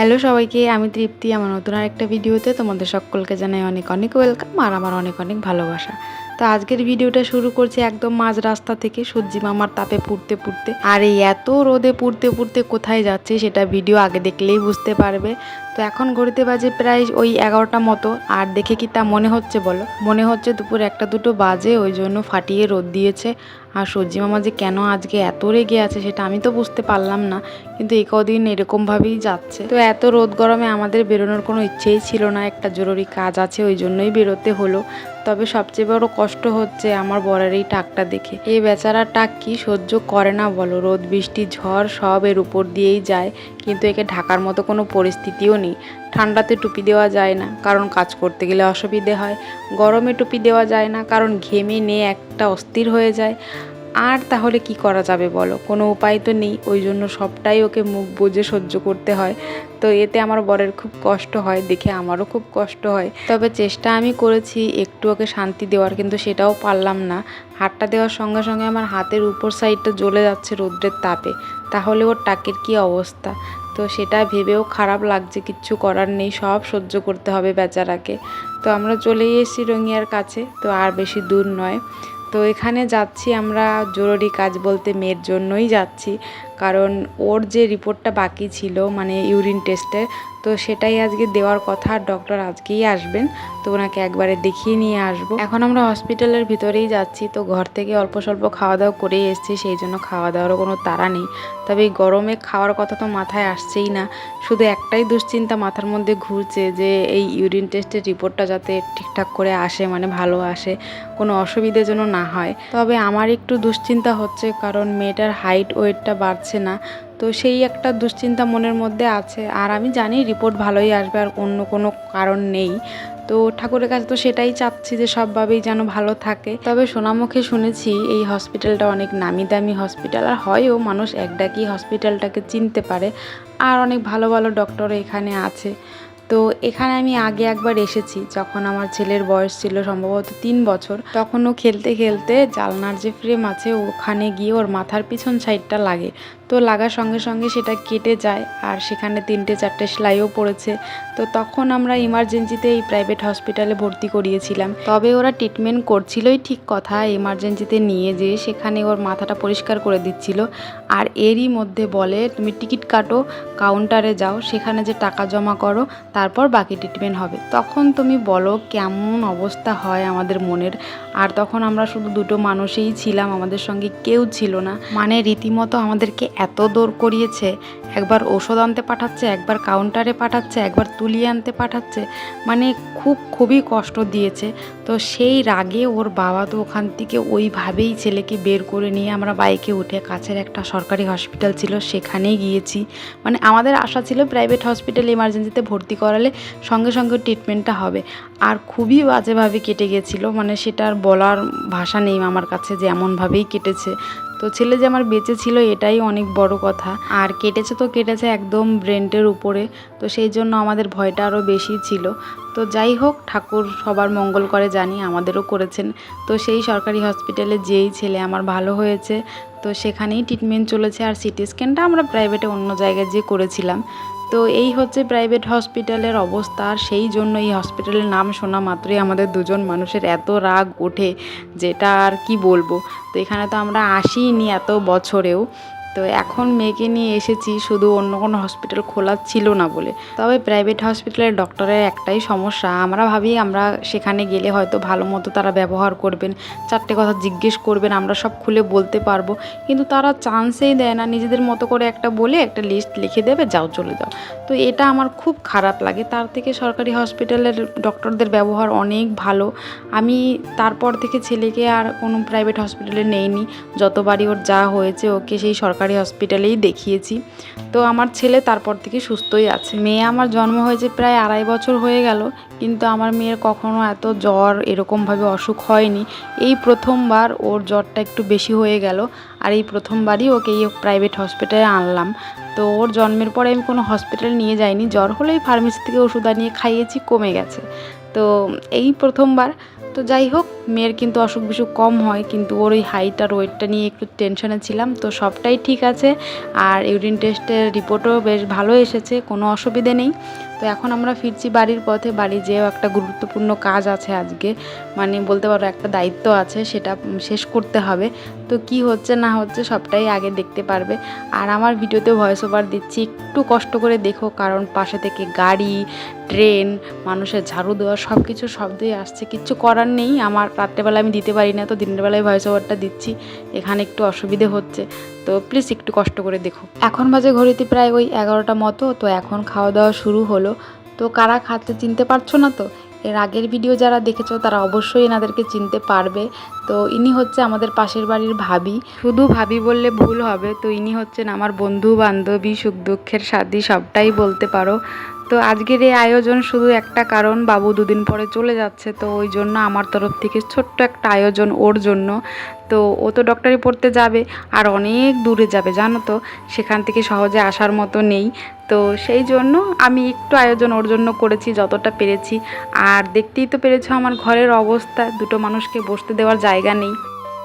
Hello সবাইকে, আমি তৃপ্তি। আমার নতুন আরেকটা ভিডিওতে তোমাদের সকলকে জানাই অনেক অনেক ওয়েলকাম আর আমার অনেক অনেক ভালোবাসা। তো আজকের ভিডিওটা শুরু করছি একদম মাঝ রাস্তা থেকে, সূর্যি মামার তাপে পুড়তে পুড়তে। আর এই এত রোদে পুড়তে পুড়তে কোথায় যাচ্ছে সেটা ভিডিও আগে দেখলেই বুঝতে পারবে। তো এখন ঘড়িতে বাজে প্রায় ওই 11টা মতো। আর দেখে কি তা মনে হচ্ছে বলো? মনে হচ্ছে দুপুর 1-2 বাজে, ওই জন্য ফাটিয়ে রোদ দিয়েছে। আর সূর্যি মামা যে কেন আজকে এত রেগে আছে সেটা আমি তো বুঝতে পারলাম না, কিন্তু এই কদিন এরকমভাবেই যাচ্ছে। তো এত রোদ গরমে আমাদের বেরোনোর কোনো ইচ্ছেই ছিল না, একটা জরুরি কাজ আছে ওই জন্যই বেরোতে হলো। তবে সবচেয়ে বড় কষ্ট হচ্ছে আমার বরের এই টাকটা দেখে। এই বেচারা টাক কি সহ্য করে না বলো? রোদ বৃষ্টি ঝড় সব এর উপর দিয়েই যায়, কিন্তু একে ঢাকার মতো কোনো পরিস্থিতিও নেই। ঠান্ডাতে টুপি দেওয়া যায় না, কারণ কাজ করতে গেলে অসুবিধে হয়। গরমে টুপি দেওয়া যায় না, কারণ ঘেমে নিয়ে একটা অস্থির হয়ে যায়। আর তাহলে কি করা যাবে বলো? কোনো উপায় তো নেই, ওই জন্য সবটাই ওকে মুখ বুজে সহ্য করতে হয়। তো এতে আমার বরের খুব কষ্ট হয়, দেখে আমারও খুব কষ্ট হয়। তবে চেষ্টা আমি করেছি একটু ওকে শান্তি দেওয়ার, কিন্তু সেটাও পারলাম না। হাতটা দেওয়ার সঙ্গে সঙ্গে আমার হাতের উপর সাইডটা জ্বলে যাচ্ছে রৌদ্রের তাপে, তাহলে ওর টাকের কি অবস্থা। তো সেটা ভেবেও খারাপ লাগছে, কিচ্ছু করার নেই, সব সহ্য করতে হবে বেচারাকে। তো আমরা চলেই এসেছি রঙিয়ার কাছে, তো আর বেশি দূর নয়। তো এখানে যাচ্ছি আমরা জরুরি কাজ বলতে মেয়ের জন্যই যাচ্ছি, কারণ ওর যে রিপোর্টটা বাকি ছিল মানে ইউরিন টেস্টের, তো সেটাই আজকে দেওয়ার কথা। ডক্টর আজকেই আসবেন, তো ওনাকে একবারে দেখিয়ে নিয়ে আসবো। এখন আমরা হসপিটালের ভিতরেই যাচ্ছি, তো ঘর থেকে অল্প স্বল্প খাওয়া দাওয়া করেই এসেছি, সেই জন্য খাওয়া দাওয়ারও কোনো তাড়া নেই। তবে এই গরমে খাওয়ার কথা তো মাথায় আসছেই না, শুধু একটাই দুশ্চিন্তা মাথার মধ্যে ঘুরছে যে এই ইউরিন টেস্টের রিপোর্টটা যাতে ঠিকঠাক করে আসে, মানে ভালো আসে, কোনো অসুবিধে যেন না হয়। তবে আমার একটু দুশ্চিন্তা হচ্ছে, কারণ মেয়েটার হাইট ওয়েটটা বাড়ছে না, তো সেই একটা দুশ্চিন্তা মনের মধ্যে আছে। আর আমি জানি রিপোর্ট ভালোই আসবে, আর অন্য কোনো কারণ নেই। তো ঠাকুরের কাছে তো সেটাই চাচ্ছি যে সবভাবেই যেন ভালো থাকে। তবে সোনামুখে শুনেছি এই হসপিটালটা অনেক নামি দামি হসপিটাল, আর হয়ও মানুষ এক ডাকি হসপিটালটাকে চিনতে পারে, আর অনেক ভালো ভালো ডক্টর এখানে আছে। তো এখানে আমি আগে একবার এসেছি, যখন আমার ছেলের বয়স ছিল সম্ভবত 3 বছর। তখন ও খেলতে খেলতে জানলার যে ফ্রেম আছে ওখানে গিয়ে ওর মাথার পিছন সাইডটা লাগে, তো লাগার সঙ্গে সঙ্গে সেটা কেটে যায়, আর সেখানে 3-4টে সেলাইও পড়েছে। তো তখন আমরা ইমার্জেন্সিতে এই প্রাইভেট হসপিটালে ভর্তি করিয়েছিলাম। তবে ওরা ট্রিটমেন্ট করছিলই ঠিক কথা, এমার্জেন্সিতে নিয়ে যেয়ে সেখানে ওর মাথাটা পরিষ্কার করে দিচ্ছিল। আর এরই মধ্যে বলে, তুমি টিকিট কাটো, কাউন্টারে যাও, সেখানে যে টাকা জমা করো, তারপর বাকি ট্রিটমেন্ট হবে। তখন তুমি বলো কেমন অবস্থা হয় আমাদের মনের। আর তখন আমরা শুধু 2টো মানুষই ছিলাম, আমাদের সঙ্গে কেউ ছিল না। মানে রীতিমতো আমাদেরকে এত দৌড় করিয়েছে, একবার ওষুধ আনতে পাঠাচ্ছে, একবার কাউন্টারে পাঠাচ্ছে, একবার তুলিয়ে আনতে পাঠাচ্ছে, মানে খুবই কষ্ট দিয়েছে। তো সেই রাগে ওর বাবা তো ওখান থেকে ওইভাবেই ছেলেকে বের করে নিয়ে আমরা বাইকে উঠে কাছের একটা সরকারি হসপিটাল ছিল সেখানেই গিয়েছি। মানে আমাদের আশা ছিল প্রাইভেট হসপিটাল ইমার্জেন্সিতে ভর্তি করালে সঙ্গে সঙ্গে ট্রিটমেন্টটা হবে। আর খুবই বাজেভাবে কেটে গেছিলো, মানে সেটা আর বলার ভাষা নেই আমার কাছে যে এমনভাবেই কেটেছে। তো ছেলে যে আমার বেঁচে ছিল এটাই অনেক বড় কথা। আর কেটেছে তো কেটেছে একদম ব্রেনটের উপরে, তো সেই জন্য আমাদের ভয়টা আরও বেশি ছিল। তো যাই হোক, ঠাকুর সবার মঙ্গল করে জানি, আমাদেরও করেছেন। তো সেই সরকারি হসপিটালে যেই ছেলে আমার ভালো হয়েছে, তো সেখানেই ট্রিটমেন্ট চলেছে। আর সিটি স্ক্যানটা আমরা প্রাইভেটে অন্য জায়গায় যে করেছিলাম। তো এই হচ্ছে প্রাইভেট হসপিটালের অবস্থা। আর সেই জন্য এই হসপিটালের নাম শোনা মাত্রই আমাদের দুজন মানুষের এত রাগ ওঠে, যেটা আর কি বলবো। তো এখানে তো আমরা আসিনি এত বছরেও, তো এখন মেয়েকে নিয়ে এসেছি শুধু অন্য কোনো হসপিটাল খোলা ছিল না বলে। তবে প্রাইভেট হসপিটালের ডক্টরের একটাই সমস্যা, আমরা ভাবি আমরা সেখানে গেলে হয়তো ভালো মতো তারা ব্যবহার করবেন, 4টে কথা জিজ্ঞেস করবেন, আমরা সব খুলে বলতে পারবো, কিন্তু তারা চান্সেই দেয় না। নিজেদের মতো করে একটা বলে একটা লিস্ট লিখে দেবে, যাও চলে যাও। তো এটা আমার খুব খারাপ লাগে। তার থেকে সরকারি হসপিটালের ডক্টরদের ব্যবহার অনেক ভালো। আমি তারপর থেকে ছেলেকে আর কোনো প্রাইভেট হসপিটালে নেইনি, যতবারই ওর যা হয়েছে ওকে সেই সরকারি হসপিটালেই দেখিয়েছি। তো আমার ছেলে তারপর থেকে সুস্থই আছে। মেয়ে আমার জন্ম হয়েছে প্রায় 2.5 বছর হয়ে গেল, কিন্তু আমার মেয়ের কখনো এত জ্বর এরকমভাবে অসুখ হয়নি। এই প্রথমবার ওর জ্বরটা একটু বেশি হয়ে গেল, আর এই প্রথমবারই ওকে এই প্রাইভেট হসপিটালে আনলাম। তো ওর জন্মের পরে আমি কোনো হসপিটাল নিয়ে যাইনি, জ্বর হলেই ফার্মেসি থেকে ওষুধ আনিয়ে খাইয়েছি, কমে গেছে। তো এই প্রথমবার। তো তো যাই হোক, মেয়ের কিন্তু অসুখ বিসুখ কম হয়, কিন্তু ওর ওই হাইট আর ওয়েটটা নিয়ে একটু টেনশনে ছিলাম। তো সবটাই ঠিক আছে, আর ইউরিন টেস্টের রিপোর্টও বেশ ভালো এসেছে, কোনো অসুবিধে নেই। তো এখন আমরা ফিরছি বাড়ির পথে। বাড়ি যেয়েও একটা গুরুত্বপূর্ণ কাজ আছে আজকে, মানে বলতে পারো একটা দায়িত্ব আছে, সেটা শেষ করতে হবে। তো কি হচ্ছে না হচ্ছে সবটাই আগে দেখতে পারবে। আর আমার ভিডিওতে ভয়েস ওভার দিচ্ছি, একটু কষ্ট করে দেখো, কারণ পাশে থেকে গাড়ি, ট্রেন, মানুষের ঝাড়ু দেওয়া সব কিছু শব্দই আসছে। কিচ্ছু করার নেই, আমার রাত্রেবেলা আমি দিতে পারি না, তো দিনের বেলায় ভয়েস ওভারটা দিচ্ছি। এখানে একটু অসুবিধে হচ্ছে, তো প্লিজ একটু কষ্ট করে দেখো। এখন বাজে ঘড়িতে প্রায় ওই 11টা মতো। তো এখন খাওয়া দাওয়া শুরু হলো। তো কারা খাচ্ছে চিনতে পারছো না তো? এর আগের ভিডিও যারা দেখেছো তারা অবশ্যই এনাদেরকে চিনতে পারবে। তো ইনি হচ্ছে আমাদের পাশের বাড়ির ভাবি, শুধু ভাবি বললে ভুল হবে। তো ইনি হচ্ছেন আমার বন্ধু বান্ধবী, সুখ দুঃখের সাথী সবটাই বলতে পারো। তো আজকের এই আয়োজন শুধু একটা কারণ, বাবু দুদিন পরে চলে যাচ্ছে, তো ওই জন্য আমার তরফ থেকে ছোট্ট একটা আয়োজন ওর জন্য। তো ও তো ডক্টরি পড়তে যাবে, আর অনেক দূরে যাবে জানো তো, সেখান থেকে সহজে আসার মতো নেই। তো সেই জন্য আমি একটু আয়োজন ওর জন্য করেছি যতটা পেরেছি। আর দেখতেই তো পেরেছো আমার ঘরের অবস্থা, দুটো মানুষকে বসতে দেওয়ার জায়গা নেই।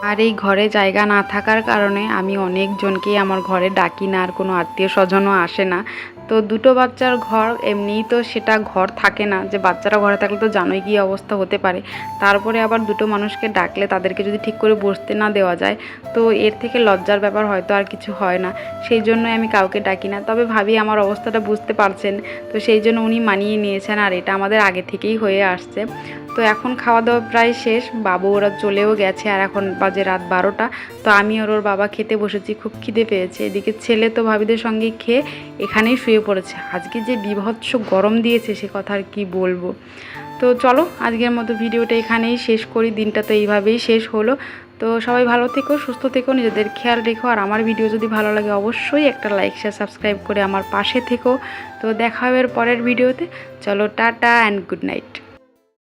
আর এই ঘরে জায়গা না থাকার কারণে আমি অনেকজনকেই আমার ঘরে ডাকি না, আর কোনো আত্মীয় স্বজনও আসে না। তো দুটো বাচ্চার ঘর এমনিই তো সেটা ঘর থাকে না, যে বাচ্চারা ঘরে থাকলে তো জানোই কী অবস্থা হতে পারে। তারপরে আবার দুটো মানুষকে ডাকলে তাদেরকে যদি ঠিক করে বসতে না দেওয়া যায়, তো এর থেকে লজ্জার ব্যাপার হয়তো আর কিছু হয় না। সেই জন্যই আমি কাউকে ডাকি না। তবে ভাবি আমার অবস্থাটা বুঝতে পারছেন, তো সেই জন্য উনি মানিয়ে নিয়েছেন, আর এটা আমাদের আগে থেকেই হয়ে আসছে। তো এখন খাওয়া দাওয়া প্রায় শেষ, বাবু ওরা চলেও গেছে, আর এখন বাজে রাত 12টা। তো আমি আর ওর বাবা খেতে বসেছি, খুব খিদে পেয়েছে। এদিকে ছেলে তো ভাবিদের সঙ্গে খেয়ে এখানেই শুয়ে পড়েছে। আজকে যে বীভৎস গরম দিয়েছে সে কথা আর কি বলবো। তো চলো আজকের মতো ভিডিওটা এখানেই শেষ করি, দিনটা তো এইভাবেই শেষ হলো। তো সবাই ভালো থেকো, সুস্থ থেকো, নিজেদের খেয়াল রেখো। আর আমার ভিডিও যদি ভালো লাগে অবশ্যই একটা লাইক শেয়ার সাবস্ক্রাইব করে আমার পাশে থেকো। তো দেখা হবে পরের ভিডিওতে। চলো টাটা অ্যান্ড গুড নাইট।